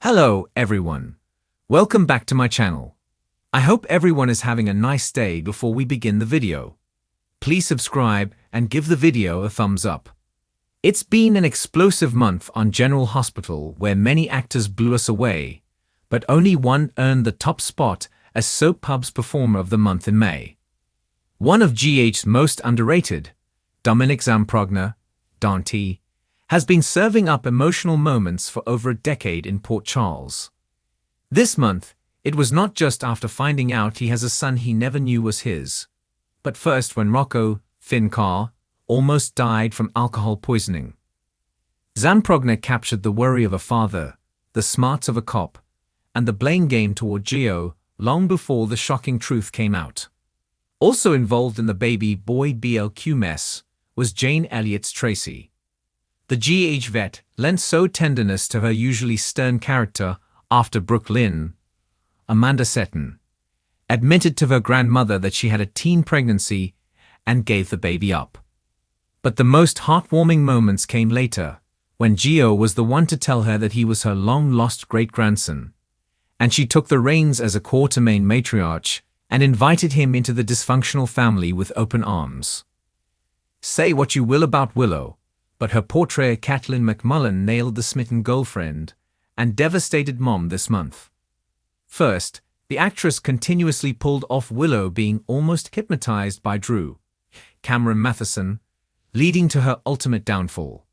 Hello everyone. Welcome back to my channel. I hope everyone is having a nice day. Before we begin the video, please subscribe and give the video a thumbs up. It's been an explosive month on General Hospital where many actors blew us away, but only one earned the top spot as Soap Pub's Performer of the Month in May. One of GH's most underrated, Dominic Zamprogna, Dante, has been serving up emotional moments for over a decade in Port Charles. This month, it was not just after finding out he has a son he never knew was his, but first when Rocco, Finn Carr, almost died from alcohol poisoning. Zamprogna captured the worry of a father, the smarts of a cop, and the blame game toward Gio long before the shocking truth came out. Also involved in the baby boy BLQ mess was Jane Elliott's Tracy. The GH vet lent so tenderness to her usually stern character after Brooke Lynn, Amanda Seton, admitted to her grandmother that she had a teen pregnancy and gave the baby up. But the most heartwarming moments came later, when Gio was the one to tell her that he was her long-lost great-grandson, and she took the reins as a Quartermain matriarch and invited him into the dysfunctional family with open arms. Say what you will about Willow, but her portrait Caitlin McMullen nailed the smitten girlfriend and devastated mom this month. First, the actress continuously pulled off Willow being almost hypnotized by Drew, Cameron Matheson, leading to her ultimate downfall.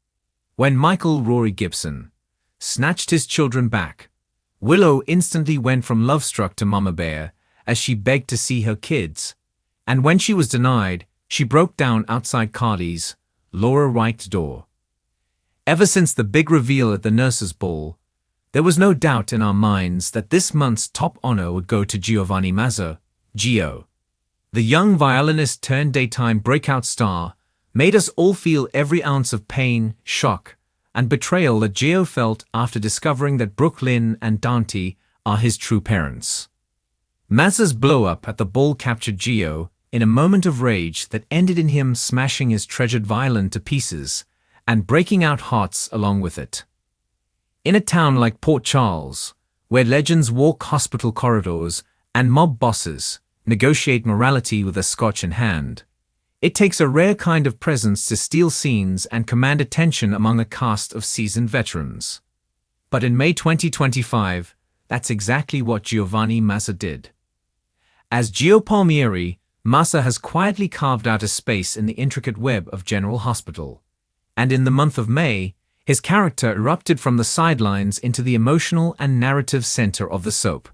When Michael Rory Gibson snatched his children back, Willow instantly went from love-struck to mama bear as she begged to see her kids, and when she was denied, she broke down outside Cardi's, Laura Wright's door. Ever since the big reveal at the nurses' ball, there was no doubt in our minds that this month's top honor would go to Giovanni Mazza, Gio. The young violinist turned daytime breakout star made us all feel every ounce of pain, shock, and betrayal that Gio felt after discovering that Brooke Lynn and Dante are his true parents. Mazza's blow-up at the ball captured Gio in a moment of rage that ended in him smashing his treasured violin to pieces and breaking out hearts along with it. In a town like Port Charles, where legends walk hospital corridors and mob bosses negotiate morality with a scotch in hand, it takes a rare kind of presence to steal scenes and command attention among a cast of seasoned veterans. But in May 2025, that's exactly what Giovanni Mazza did. As Gio Palmieri, Mazza has quietly carved out a space in the intricate web of General Hospital, and in the month of May, his character erupted from the sidelines into the emotional and narrative center of the soap.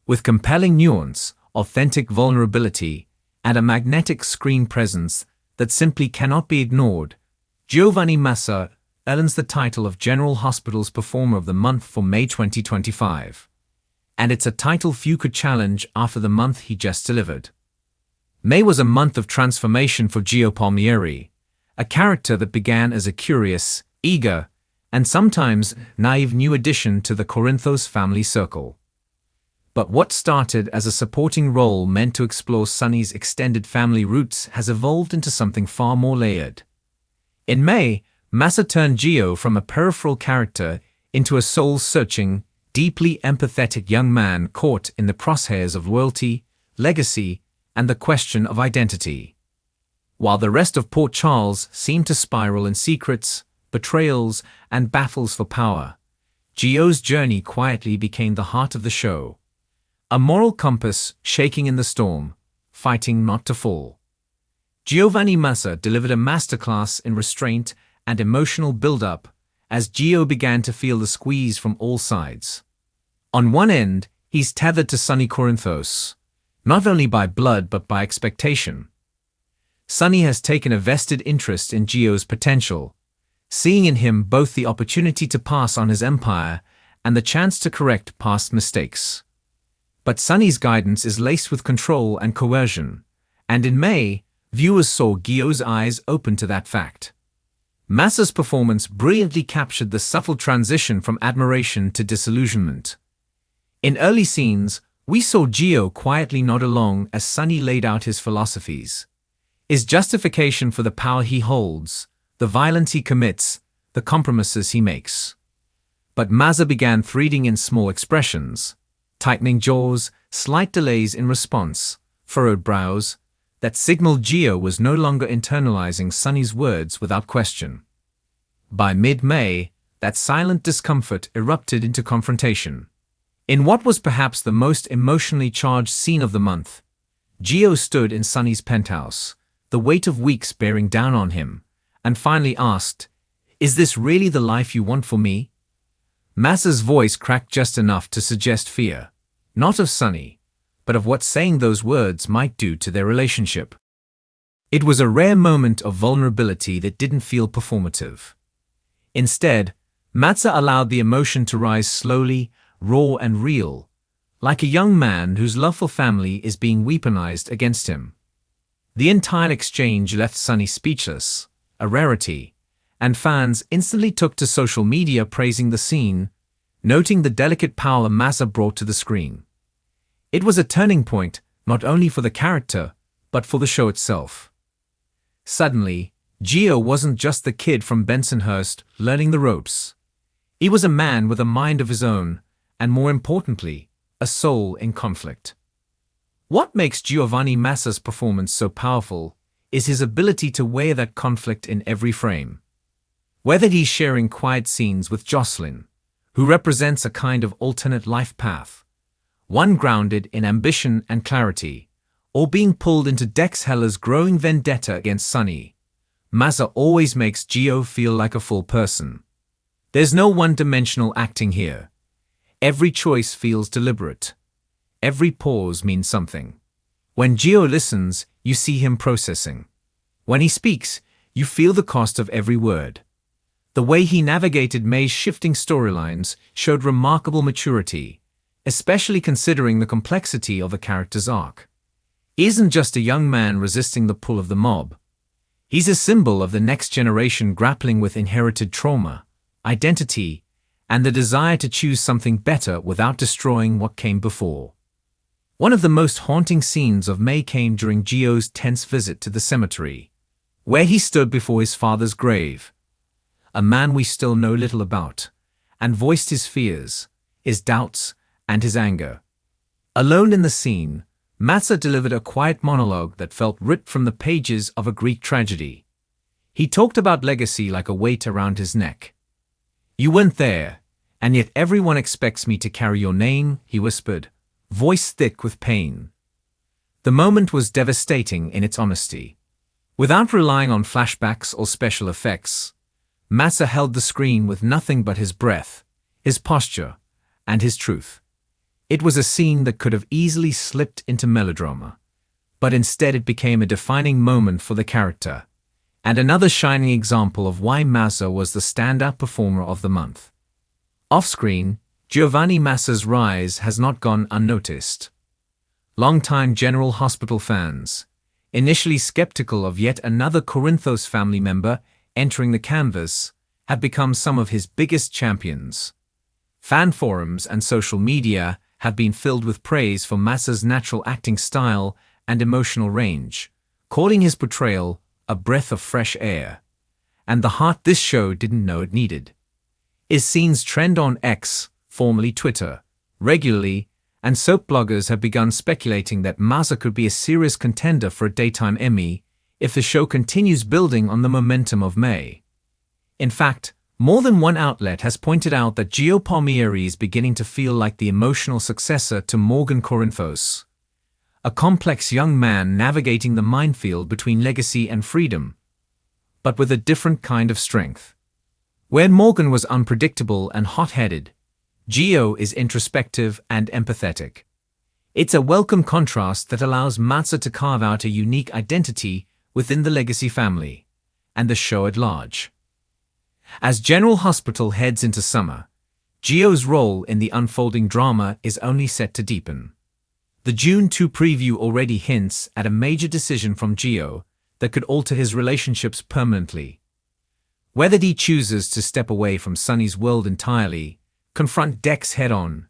With compelling nuance, authentic vulnerability, and a magnetic screen presence that simply cannot be ignored, Giovanni Mazza earns the title of General Hospital's Performer of the Month for May 2025. And it's a title few could challenge after the month he just delivered. May was a month of transformation for Gio Palmieri, a character that began as a curious, eager, and sometimes naive new addition to the Corinthos family circle. But what started as a supporting role meant to explore Sonny's extended family roots has evolved into something far more layered. In May, Mazza turned Gio from a peripheral character into a soul-searching, deeply empathetic young man caught in the crosshairs of loyalty, legacy, and the question of identity. While the rest of Port Charles seemed to spiral in secrets, betrayals, and battles for power, Gio's journey quietly became the heart of the show. A moral compass shaking in the storm, fighting not to fall. Giovanni Mazza delivered a masterclass in restraint and emotional build-up as Gio began to feel the squeeze from all sides. On one end, he's tethered to Sonny Corinthos, not only by blood but by expectation. Sonny has taken a vested interest in Gio's potential, seeing in him both the opportunity to pass on his empire and the chance to correct past mistakes. But Sonny's guidance is laced with control and coercion, and in May, viewers saw Gio's eyes open to that fact. Mazza's performance brilliantly captured the subtle transition from admiration to disillusionment. In early scenes, we saw Gio quietly nod along as Sonny laid out his philosophies, his justification for the power he holds, the violence he commits, the compromises he makes. But Mazza began reading in small expressions, tightening jaws, slight delays in response, furrowed brows, that signaled Gio was no longer internalizing Sonny's words without question. By mid-May, that silent discomfort erupted into confrontation. In what was perhaps the most emotionally charged scene of the month, Gio stood in Sonny's penthouse, the weight of weeks bearing down on him, and finally asked, "Is this really the life you want for me?" Mazza's voice cracked just enough to suggest fear, not of Sonny, but of what saying those words might do to their relationship. It was a rare moment of vulnerability that didn't feel performative. Instead, Mazza allowed the emotion to rise slowly, raw and real, like a young man whose love for family is being weaponized against him. The entire exchange left Sonny speechless, a rarity, and fans instantly took to social media praising the scene, noting the delicate power Mazza brought to the screen. It was a turning point, not only for the character, but for the show itself. Suddenly, Gio wasn't just the kid from Bensonhurst learning the ropes. He was a man with a mind of his own, and more importantly, a soul in conflict. What makes Giovanni Mazza's performance so powerful is his ability to weigh that conflict in every frame. Whether he's sharing quiet scenes with Jocelyn, who represents a kind of alternate life path, one grounded in ambition and clarity, or being pulled into Dex Heller's growing vendetta against Sonny, Mazza always makes Gio feel like a full person. There's no one-dimensional acting here. Every choice feels deliberate. Every pause means something. When Gio listens, you see him processing. When he speaks, you feel the cost of every word. The way he navigated May's shifting storylines showed remarkable maturity, especially considering the complexity of the character's arc. He isn't just a young man resisting the pull of the mob. He's a symbol of the next generation grappling with inherited trauma, identity, and the desire to choose something better without destroying what came before. One of the most haunting scenes of May came during Gio's tense visit to the cemetery, where he stood before his father's grave, a man we still know little about, and voiced his fears, his doubts, and his anger. Alone in the scene, Mazza delivered a quiet monologue that felt ripped from the pages of a Greek tragedy. He talked about legacy like a weight around his neck. "You weren't there, and yet everyone expects me to carry your name," he whispered, voice thick with pain. The moment was devastating in its honesty. Without relying on flashbacks or special effects, Mazza held the screen with nothing but his breath, his posture, and his truth. It was a scene that could have easily slipped into melodrama, but instead it became a defining moment for the character, and another shining example of why Mazza was the standout performer of the month. Off-screen, Giovanni Mazza's rise has not gone unnoticed. Longtime General Hospital fans, initially skeptical of yet another Corinthos family member entering the canvas, have become some of his biggest champions. Fan forums and social media have been filled with praise for Mazza's natural acting style and emotional range, calling his portrayal a breath of fresh air, and the heart this show didn't know it needed. His scenes trend on X, formerly Twitter, regularly, and soap bloggers have begun speculating that Mazza could be a serious contender for a daytime Emmy if the show continues building on the momentum of May. In fact, more than one outlet has pointed out that Gio Palmieri is beginning to feel like the emotional successor to Morgan Corinthos, a complex young man navigating the minefield between legacy and freedom, but with a different kind of strength. Where Morgan was unpredictable and hot-headed, Gio is introspective and empathetic. It's a welcome contrast that allows Mazza to carve out a unique identity within the legacy family, and the show at large. As General Hospital heads into summer, Gio's role in the unfolding drama is only set to deepen. The June 2 preview already hints at a major decision from Gio that could alter his relationships permanently. Whether he chooses to step away from Sonny's world entirely, confront Dex head-on,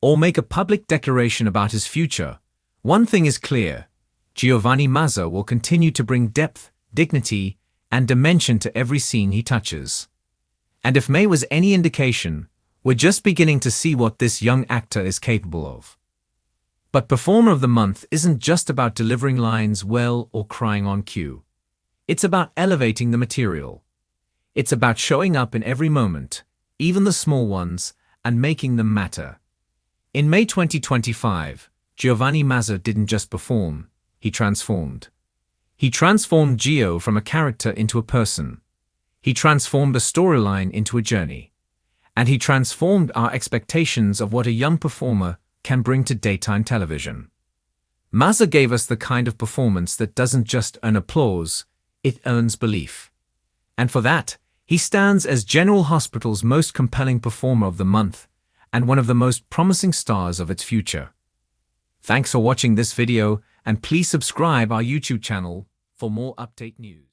or make a public declaration about his future, one thing is clear: Giovanni Mazza will continue to bring depth, dignity, and dimension to every scene he touches. And if May was any indication, We're just beginning to see what this young actor is capable of. But Performer of the Month isn't just about delivering lines well or crying on cue. It's about elevating the material. It's about showing up in every moment, even the small ones, and making them matter. In May 2025, Giovanni Mazza didn't just perform, he transformed. He transformed Gio from a character into a person. He transformed a storyline into a journey. And he transformed our expectations of what a young performer can bring to daytime television. Mazza gave us the kind of performance that doesn't just earn applause, it earns belief. And for that, he stands as General Hospital's most compelling performer of the month and one of the most promising stars of its future. Thanks for watching this video, and please subscribe our YouTube channel for more update news.